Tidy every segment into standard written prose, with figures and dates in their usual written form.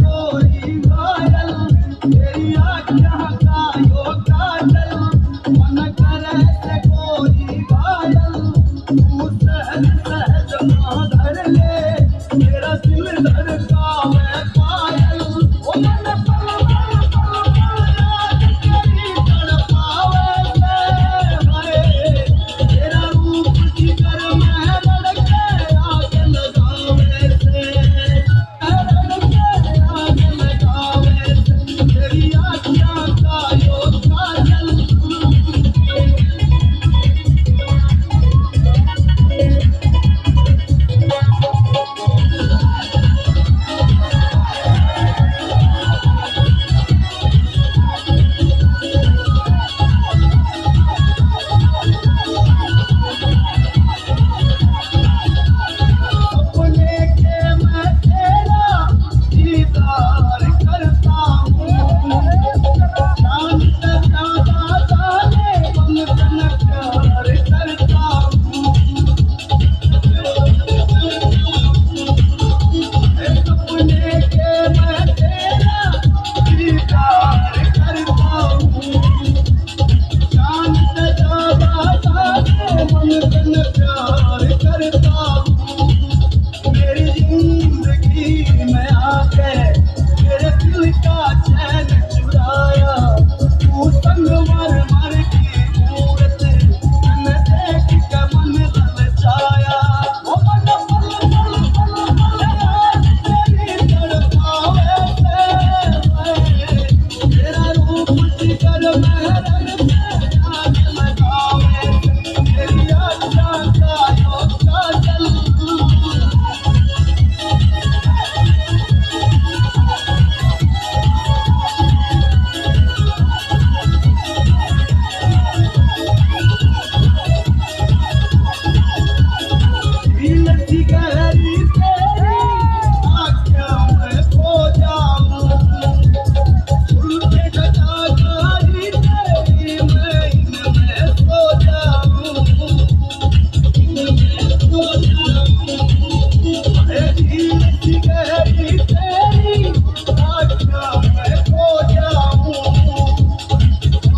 गोरी घायल तेरी आँखों का यो काजल मन करे से गोरी घायल तू सहज सहज धर ले मेरा दिल धड़कावे पायल ओ मन पल पल पल पल याद तेरी तड़पावे से हाय तेरा रूप जिगर में धड़के आग लगावे से धड़के आग लगावे से तेरी आँखों का यो काजल अपने के मैं तेरा दीदार करता हूँ शांत सादा साले मन तन प्यार करता हूँ अपने के मैं तेरा दीदार करता हूँ शांत सादा साले मन तन प्यार करता हूँ मेरी जिंदगी में आके मेरे दिल का चैन चुराया तू संग मर मर की मूरत मन देख के मन ललचाया ओ मन पल पल पल पल याद तेरी तड़पावे से तेरा रूप जिगर में रंग में आग लगावे तेरी आँखों का यो काजल दिल की गहरी तेरी आँखों में खो जाऊं उनके गदाकारी तेरी मैं इनमें सो जाऊं इनमें सो जाऊं अरे दिल की गहरी तेरी आँखों में खो जाऊं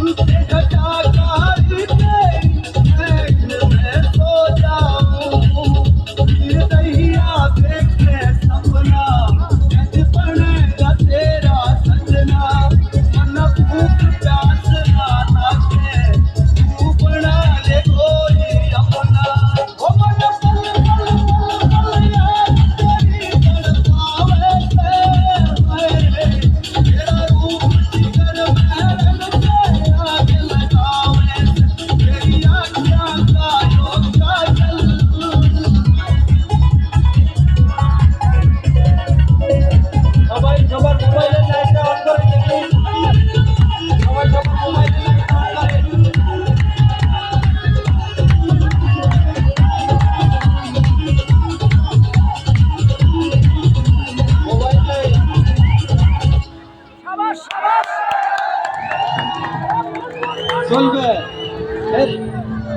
उनके गदाकारी तेरी मैं इनमें सो जाऊं निर्दयिया देखे सपना कैसे बनेगा तेरा सजना मन भूख प्यास ना लागे तू बना ले कोई अपना ओ मन पल पल पल पल याद तेरी तड़पावे से हाय तेरा रूप जिगर में रंग के आग लगावे से तेरी आँखों का यो काजल সবাই সবার মোবাইলের লাইটটা অন করে দেখুন সবাই সবার মোবাইলের লাইটটা অন করে মোবাইল চলবে